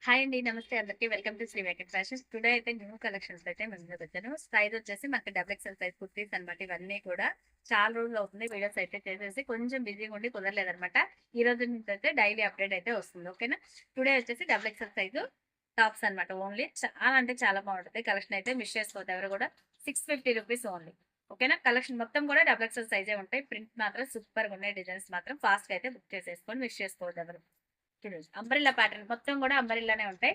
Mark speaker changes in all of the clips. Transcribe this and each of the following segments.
Speaker 1: Hi అండి. నమస్తే అందరికి. Welcome to Shri Venkat fashions. Today అయితే న్యూ కలెక్షన్స్ అయితే మేము ముందుకొచ్చాను. సైజ్ వచ్చేసి మనకి డబుల్ ఎక్స్ఎల్ సైజ్ కుర్తీస్ అనమాట. ఇవన్నీ కూడా చాలా రోజులు అవుతుంది వీడియోస్ అయితే చేసేసి కొంచెం బిజీగా ఉండి కుదరలేదనమాట. ఈ రోజు నుంచి అయితే డైలీ అప్డేట్ అయితే వస్తుంది. ఓకేనా. టుడే వచ్చేసి డబుల్ ఎక్స్ఎల్ సైజు టాప్స్ అనమాట. ఓన్లీ చాలా అంటే చాలా బాగుంటుంది. కలెక్షన్ అయితే మిస్ చేసుకోవద్దు ఎవరు కూడా. 650 రూపీస్ ఓన్లీ. ఓకేనా. కలెక్షన్ మొత్తం కూడా డబుల్ ఎక్స్ఎల్ సైజే ఉంటాయి. ప్రింట్ మాత్రం సూపర్ గా ఉన్నాయి. డిజైన్స్ మాత్రం ఫాస్ట్ గా అయితే బుక్ చేసేసుకొని మిస్ చేసుకోవద్దు ఎవరు. చూడండి అంబ్రెల్లా ప్యాటర్న్ మొత్తం కూడా అంబ్రెల్లానే ఉంటాయి.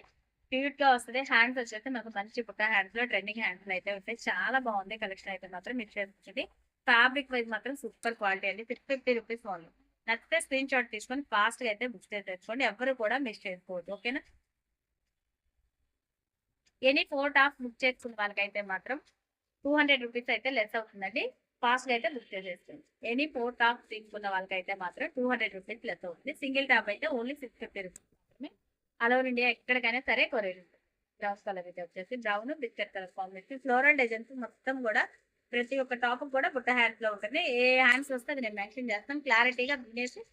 Speaker 1: క్యూట్ గా వస్తుంది. హ్యాండ్స్ వచ్చేసి మనకు మంచి పుట్ట హ్యాండ్స్ లో ట్రెండింగ్ హ్యాండ్స్ అయితే ఉంటాయి. చాలా బాగుంది కలెక్షన్ అయితే మాత్రం మీరు చేస్తుంది. ఫ్యాబ్రిక్ వైజ్ మాత్రం సూపర్ క్వాలిటీ అండి. 650 రూపీస్ ఓన్లీ. నచ్చితే స్క్రీన్ షాట్ తీసుకొని ఫాస్ట్ గా అయితే బుక్ చేసేసుకోండి. ఎవరు కూడా మిస్ చేసుకోవద్దు. ఓకేనా. ఎనీ 4 టాప్స్ బుక్ చేసుకున్న వాళ్ళకైతే మాత్రం 200 రూపీస్ అయితే లెస్ అవుతుందండి. ఫాస్ట్ గా అయితే బుక్ చేసేసుకోండి. ఎనీ 4 టాప్స్ తీసుకున్న వాళ్ళకైతే మాత్రం 200 రూపీస్ లెస్ అవుతుంది. సింగిల్ టాప్ అయితే ఓన్లీ 650 రూపీస్ మాత్రమే. ఆల్ ఓవర్ ఇండియా ఎక్కడికైనా సరే కొరియర్ ఉంటుంది. బ్రౌన్ కలర్ అయితే వచ్చేసి brown biscuit colour combination floral designs మొత్తం కూడా ప్రతి ఒక్క టాప్ కూడా బుట్ట హ్యాండ్స్ లో ఉంటుంది. ఏ హ్యాండ్స్ వస్తే అది నేను మెన్షన్ చేస్తాను. క్లారిటీగా వినేసి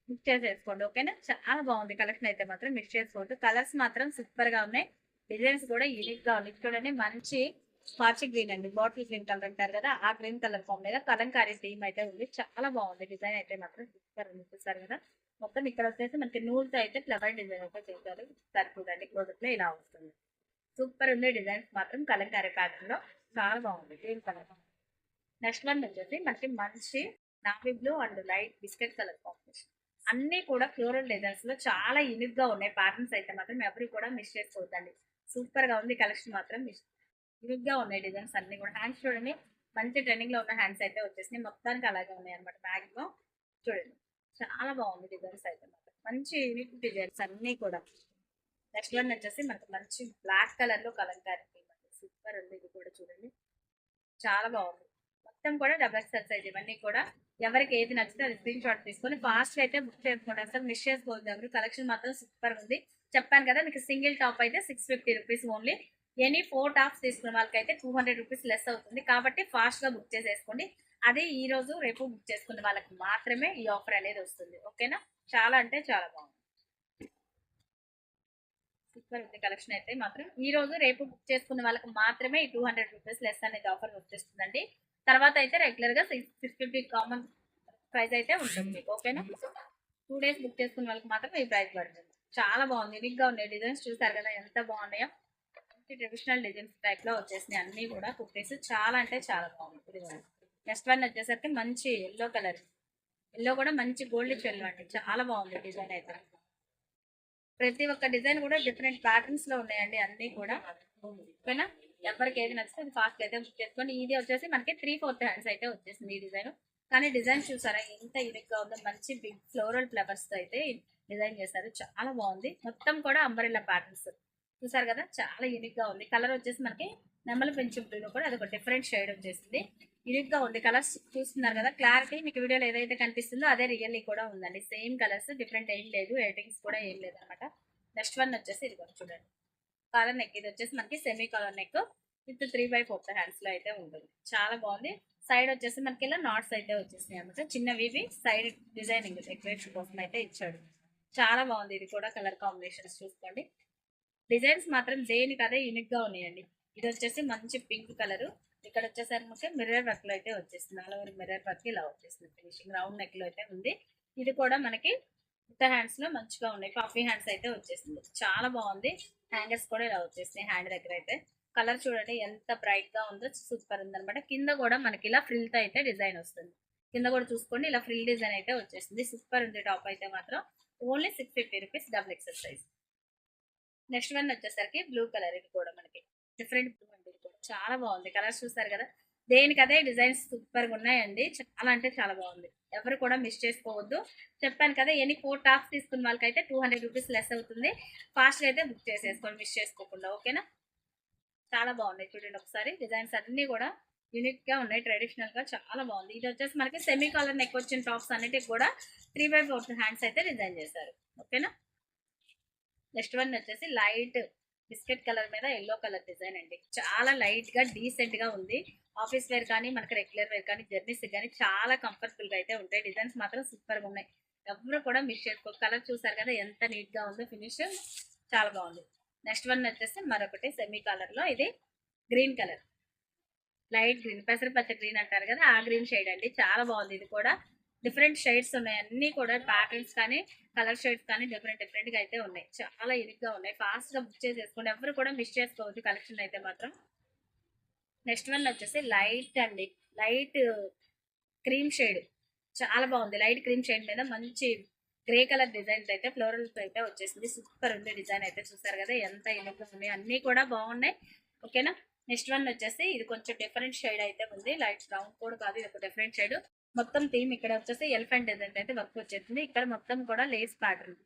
Speaker 1: బుక్ చేసేసుకోండి. ఓకేనా. చాలా బాగుంది కలెక్షన్ అయితే మాత్రం మిస్ చేసుకోవద్దు. కలర్స్ మాత్రం సూపర్ గా ఉన్నాయి. డిజైన్స్ కూడా యూనిక్ గా ఉన్నాయి. చూడండి మంచి స్పార్చి గ్రీన్ అండి. బాటిల్ గ్రీన్ కలర్ అంటారు కదా, ఆ గ్రీన్ కలర్ ఫామ్ మీద కలంకారీ థీమ్ అయితే ఉంది. చాలా బాగుంది. డిజైన్ అయితే మాత్రం సూపర్ ఉంది. చూస్తారు కదా. మొత్తం ఇక్కడ వచ్చేసి మనకి నూల్తో అయితే ఫ్లవర్ డిజైన్ అయితే చేశారు. సరిపోదండి క్లోజెట్ లో ఇలా వస్తుంది. సూపర్ ఉంది. డిజైన్స్ మాత్రం కలంకారీ ప్యాటర్న్ లో చాలా బాగుంది. Green colour. నెక్స్ట్ వన్ వచ్చేసి మనకి మంచి navy blue and light biscuit colour combination. అన్ని కూడా ఫ్లోరల్ డిజైన్స్ లో చాలా యూనిక్ గా ఉన్నాయి. ప్యాటర్న్స్ అయితే మాత్రం ఎవరు కూడా మిస్ చేసుకోవద్దండి. సూపర్ గా ఉంది కలెక్షన్ మాత్రం. యూనిక్ గా ఉన్నాయి డిజైన్స్ అన్ని కూడా. హ్యాండ్స్ చూడండి మంచి ట్రెండింగ్ లో ఉన్న హ్యాండ్స్ అయితే వచ్చేసినాయి. మొత్తానికి అలాగే ఉన్నాయి అనమాట. మ్యాక్సిమం చూడండి చాలా బాగుంది డిజైన్స్ అయితే మాత్రం. మంచి యూనిక్ డిజైన్స్ అన్ని కూడా. నెక్స్ట్ వన్ వచ్చేసి మనకి మంచి బ్లాక్ కలర్ లో కలంకారీ సూపర్ ఉంది. ఇది కూడా చూడండి చాలా బాగుంది. మొత్తం కూడా డబల్ ఎక్స్ఎల్ సైజ్ ఇవన్నీ కూడా. ఎవరికి ఏది నచ్చితే అది స్క్రీన్ షాట్ తీసుకొని ఫాస్ట్ గా అయితే బుక్ చేసుకోండి. అసలు మిస్ చేసుకోవద్దు ఎవరు. కలెక్షన్ మాత్రం సూపర్ ఉంది. చెప్పాను కదా మీకు సింగిల్ టాప్ అయితే 650 రూపీస్ ఓన్లీ. ఎనీ 4 టాప్స్ తీసుకున్న వాళ్ళకైతే 200 రూపీస్ లెస్ అవుతుంది. కాబట్టి ఫాస్ట్ గా బుక్ చేసేసుకోండి. అదే ఈ రోజు రేపు బుక్ చేసుకున్న వాళ్ళకి మాత్రమే ఈ ఆఫర్ అనేది వస్తుంది. ఓకేనా. చాలా అంటే చాలా బాగుంది. సూపర్ ఉంది కలెక్షన్ అయితే మాత్రం. ఈ రోజు రేపు బుక్ చేసుకున్న వాళ్ళకి మాత్రమే ఈ 200 రూపీస్ లెస్ అనేది ఆఫర్ వచ్చేస్తుందండి. తర్వాత అయితే రెగ్యులర్ గా 650 కామన్ ప్రైస్ అయితే ఉంటుంది మీకు. ఓకేనా. 2 డేస్ బుక్ చేసుకున్న వాళ్ళకి మాత్రం ఈ ప్రైస్ పడుతుంది. చాలా బాగుంది. యూనిక్ గా ఉన్నాయి డిజైన్స్. చూసారు కదా ఎంత బాగున్నాయో. ట్రెడిషనల్ డిజైన్స్ టైప్ లో వచ్చేసినాయి అన్ని కూడా కుర్తీస్. చాలా అంటే చాలా బాగుంది. నెక్స్ట్ వన్ వచ్చేసరికి మంచి ఎల్లో కలర్. ఎల్లో కూడా మంచి గోల్డ్ ఎల్లో అండి. చాలా బాగుంది డిజైన్ అయితే. ప్రతి ఒక్క డిజైన్ కూడా డిఫరెంట్ ప్యాటర్న్స్ లో ఉన్నాయండి అన్ని కూడా. ఓకేనా. ఎవరికి ఏది నచ్చితే అది ఫాస్ట్ అయితే బుక్ చేసుకోండి. ఇది వచ్చేసి మనకి 3/4 హ్యాండ్స్ అయితే వచ్చేసింది ఈ డిజైన్. కానీ డిజైన్ చూసారా ఎంత యూనిక్ గా ఉందో. మంచి బిగ్ ఫ్లోరల్ ఫ్లవర్స్ తో అయితే డిజైన్ చేశారు. చాలా బాగుంది. మొత్తం కూడా అంబరెల్లా ప్యాటర్న్స్. చూసారు కదా చాలా యూనిక్ గా ఉంది. కలర్ వచ్చేసి మనకి నెమలి పెంచు బ్లూ కూడా అది ఒక డిఫరెంట్ షేడ్ వచ్చేసింది. యూనిక్ గా ఉంది. కలర్స్ చూస్తున్నారు కదా. క్లారిటీ మీకు వీడియోలో ఏదైతే కనిపిస్తుందో అదే రియల్లీ కూడా ఉందండి. సేమ్ కలర్స్, డిఫరెంట్ ఏం లేదు. ఎడిటింగ్స్ కూడా ఏం లేదు అనమాట. నెక్స్ట్ వన్ వచ్చేసి ఇది కూడా చూడండి. Collar neck. ఇది వచ్చేసి మనకి semi collar neck with 3/4 hands లో అయితే ఉంటుంది. చాలా బాగుంది. సైడ్ వచ్చేసి మనకి ఇలా నాట్స్ అయితే వచ్చేసినాయి అనమాట. చిన్నవి సైడ్ డిజైనింగ్ డెకరేషన్ కోసం అయితే ఇచ్చాడు. చాలా బాగుంది. ఇది కూడా కలర్ కాంబినేషన్స్ చూసుకోండి. డిజైన్స్ మాత్రం దేనికి అదే యూనిక్ గా ఉన్నాయండి. ఇది వచ్చేసి మంచి పింక్ కలర్. ఇక్కడ వచ్చేసరికి మిర్రర్ వర్క్ లో అయితే వచ్చేస్తుంది. ఆల్ ఓవర్ మిర్రర్ వర్క్ ఇలా వచ్చేస్తుంది. ఫినిషింగ్ రౌండ్ నెక్ లో అయితే ఉంది. ఇది కూడా మనకి ఉత్త హ్యాండ్స్ లో మంచిగా ఉన్నాయి. పఫీ హ్యాండ్స్ అయితే వచ్చేసింది. చాలా బాగుంది. హ్యాంగర్స్ కూడా ఇలా వచ్చేసినాయి హ్యాండ్ దగ్గర అయితే. కలర్ చూడండి ఎంత బ్రైట్ గా ఉందో. సూపర్ ఉంది అనమాట. కింద కూడా మనకి ఇలా ఫ్రిల్ తో అయితే డిజైన్ వస్తుంది. కింద కూడా చూసుకోండి ఇలా ఫ్రిల్ డిజైన్ అయితే వచ్చేసింది. సూపర్ ఉంది టాప్ అయితే మాత్రం. Only 650 rupees double XL size. Next one వచ్చేసరికి బ్లూ కలర్. ఇది కూడా మనకి డిఫరెంట్ బ్లూ అండి. ఇది కూడా చాలా బాగుంది. కలర్స్ చూస్తారు కదా. దేనికి అదే డిజైన్స్ సూపర్ గా ఉన్నాయండి. చాలా అంటే చాలా బాగుంది. ఎవరు కూడా మిస్ చేసుకోవద్దు. చెప్పాను కదా ఎనీ 4 టాప్స్ తీసుకున్న వాళ్ళకైతే 200 రూపీస్ లెస్ అవుతుంది. ఫాస్ట్ గా అయితే బుక్ చేసేసుకోండి మిస్ చేసుకోకుండా. ఓకేనా. చాలా బాగున్నాయి చూడండి ఒకసారి. డిజైన్స్ అన్ని కూడా యూనిక్ గా ఉన్నాయి. ట్రెడిషనల్ గా చాలా బాగుంది. ఇది వచ్చేసి మనకి సెమీ కాలర్ నెక్ వచ్చిన టాప్స్ అన్నిటికి కూడా 3/4 హ్యాండ్స్ అయితే డిజైన్ చేశారు. ఓకేనా. నెక్స్ట్ వన్ వచ్చేసి లైట్ బిస్కెట్ కలర్ మీద ఎల్లో కలర్ డిజైన్ అండి. చాలా లైట్ గా డీసెంట్ గా ఉంది. ఆఫీస్ వేర్ కానీ మనకి రెగ్యులర్ వేర్ కానీ జర్నీస్ కానీ చాలా కంఫర్టబుల్ గా అయితే ఉంటాయి. డిజైన్స్ మాత్రం సూపర్ గా ఉన్నాయి. ఎవరు కూడా మిస్ చేసుకో. కలర్ చూసారు కదా ఎంత నీట్ గా ఉందో ఫినిష్. చాలా బాగుంది. నెక్స్ట్ వన్ వచ్చేసి మరొకటి సెమీ కలర్ లో, ఇది గ్రీన్ కలర్, లైట్ గ్రీన్, పెసరపచ్చ గ్రీన్ అంటారు కదా, ఆ గ్రీన్ షేడ్ అండి. చాలా బాగుంది. ఇది కూడా డిఫరెంట్ షేడ్స్ ఉన్నాయి, అన్ని కూడా ప్యాటర్న్స్ కానీ కలర్ షేడ్స్ కానీ డిఫరెంట్ డిఫరెంట్ గా అయితే ఉన్నాయి. చాలా యూనిక్ గా ఉన్నాయి. ఫాస్ట్ గా బుక్ చేసేసుకోండి, ఎవరు కూడా మిస్ చేసుకోవద్దు కలెక్షన్ అయితే మాత్రం. నెక్స్ట్ వన్ వచ్చేసి లైట్ అండి, లైట్ క్రీమ్ షేడ్, చాలా బాగుంది. లైట్ క్రీమ్ షేడ్ మీద మంచి గ్రే కలర్ డిజైన్స్ అయితే ఫ్లోరల్స్ అయితే వచ్చేసింది. సూపర్ ఉంది డిజైన్ అయితే, చూసారు కదా ఎంత యూనిక్ గా ఉన్నాయి, అన్ని కూడా బాగున్నాయి. ఓకేనా. నెక్స్ట్ వన్ వచ్చేసి ఇది కొంచెం డిఫరెంట్ షేడ్ అయితే ఉంది, లైట్ బ్రౌన్ కూడా కాదు, ఇది ఒక డిఫరెంట్ షేడ్. మొత్తం థీమ్ ఇక్కడ వచ్చేసి ఎలిఫెంట్ డిజైన్ అయితే వర్క్ వచ్చేసింది. ఇక్కడ మొత్తం కూడా లేస్ ప్యాటర్న్,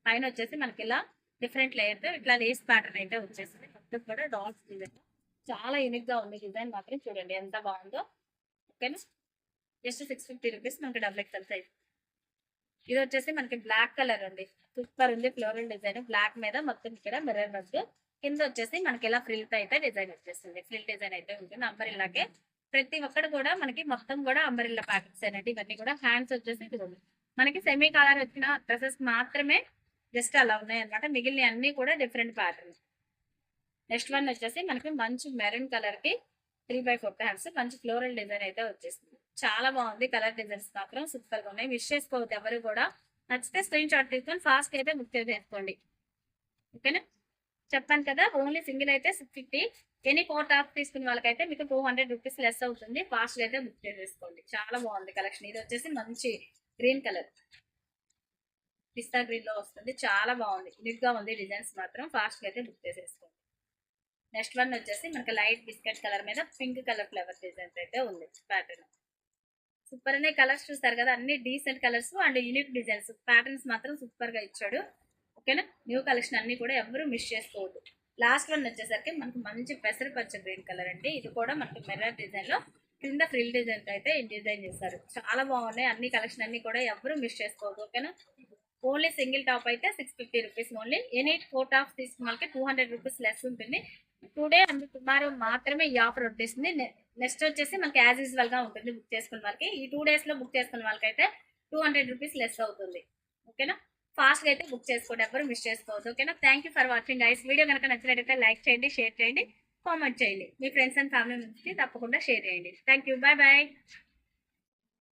Speaker 1: పైన వచ్చేసి మనకి ఇలా డిఫరెంట్ లేయర్ తో ఇట్లా లేస్ ప్యాటర్న్ అయితే వచ్చేసింది. మొత్తం కూడా డాట్స్ డిజైన్, చాలా యూనిక్ గా ఉంది డిజైన్ మాత్రం. చూడండి ఎంత బాగుందో. ఓకేనా. జస్ట్ 650 రూపీస్ మనకి డబుల్ ఎక్స్ఎల్ సైజ్. ఇది వచ్చేసి మనకి బ్లాక్ కలర్ అండి, సూపర్ ఉంది. ఫ్లోరల్ డిజైన్ బ్లాక్ మీద మొత్తం ఇక్కడ మిర్రర్ వర్క్, కింద వచ్చేసి మనకి ఇలా ఫ్రిల్ తో అయితే డిజైన్ వచ్చేస్తుంది. ఫ్రిల్ డిజైన్ అయితే ఉంటుంది అంబరిల్లాకే. ప్రతి ఒక్కటి కూడా మనకి మొత్తం కూడా అంబరిల్లా ప్యాకెట్స్ అనేది, ఇవన్నీ కూడా హ్యాండ్స్ వచ్చేసి ఇదిగోండి. మనకి సెమీ కలర్ వచ్చిన డ్రెస్సెస్ మాత్రమే జస్ట్ అలా ఉన్నాయి అనమాట, మిగిలిన అన్ని కూడా డిఫరెంట్ ప్యాటర్న్స్. నెక్స్ట్ వన్ వచ్చేసి మనకి మంచి మెరూన్ కలర్ కి 3/4 హ్యాండ్స్, మంచి ఫ్లోరల్ డిజైన్ అయితే వచ్చేసింది. చాలా బాగుంది. కలర్ డిజైన్స్ మాత్రం సూపర్ గా ఉన్నాయి. విష్ చేసుకోవద్దు ఎవరు కూడా. నచ్చితే స్క్రీన్ షాట్ తీసుకొని ఫాస్ట్ అయితే బుక్ చేసుకోండి. ఓకేనా. చెప్పాను కదా, ఓన్లీ సింగిల్ అయితే 650. ఎనీ 4 టాప్ తీసుకునే వాళ్ళకైతే మీకు 200 రూపీస్ లెస్ అవుతుంది. ఫాస్ట్ అయితే బుక్ చేసేసుకోండి. చాలా బాగుంది కలెక్షన్. ఇది వచ్చేసి మంచి గ్రీన్ కలర్, పిస్తా గ్రీన్ లో వస్తుంది. చాలా బాగుంది, యూనిక్ గా ఉంది డిజైన్స్ మాత్రం. ఫాస్ట్ అయితే బుక్ చేసేసుకోండి. నెక్స్ట్ వన్ వచ్చేసి మనకి లైట్ బిస్కెట్ కలర్ మీద పింక్ కలర్ ఫ్లవర్ డిజైన్స్ అయితే ఉంది ప్యాటర్న్. సూపర్ అనే కలర్స్ చూస్తారు కదా, అన్ని decent colours and unique designs. Patterns మాత్రం సూపర్ గా ఇచ్చాడు. ఓకేనా. న్యూ కలెక్షన్ అన్ని కూడా ఎవరు మిస్ చేసుకోవద్దు. లాస్ట్ వన్ వచ్చేసరికి మనకి మంచి పెసరపచ్చ గ్రీన్ కలర్ అండి. ఇది కూడా మనకి మిర్రర్ డిజైన్ లో కింద ఫ్రిల్ డిజైన్ అయితే డిజైన్ చేస్తారు. చాలా బాగున్నాయి అన్ని కలెక్షన్ అన్ని కూడా, ఎవరు మిస్ చేసుకోవద్దు. ఓకేనా. ఓన్లీ సింగిల్ టాప్ అయితే 650 రూపీస్ ఓన్లీ. ఎనీ 4 టాప్స్ తీసుకున్న వాళ్ళకి 200 రూపీస్ లెస్ ఉంటుంది. టుడే అండ్ టుమారో మాత్రమే ఈ ఆఫర్ వచ్చేసింది. నెక్స్ట్ వచ్చేసి మనకి యాజ్ యూజువల్ గా ఉంటుంది బుక్ చేసుకున్న వాళ్ళకి. ఈ 2 డేస్ లో బుక్ చేసుకున్న వాళ్ళకైతే 200 రూపీస్ లెస్ అవుతుంది. ఓకేనా. ఫాస్ట్ గా అయితే బుక్ చేసుకోండి, ఎవరు మిస్ చేసుకోవద్దు. ఓకేనా. Thank you for watching guys. Video కనుక నచ్చినట్లయితే లైక్ చేయండి, షేర్ చేయండి, కామెంట్ చేయండి. మీ ఫ్రెండ్స్ అండ్ ఫ్యామిలీ మెంబర్స్కి తప్పకుండా షేర్ చేయండి. Thank you. Bye bye.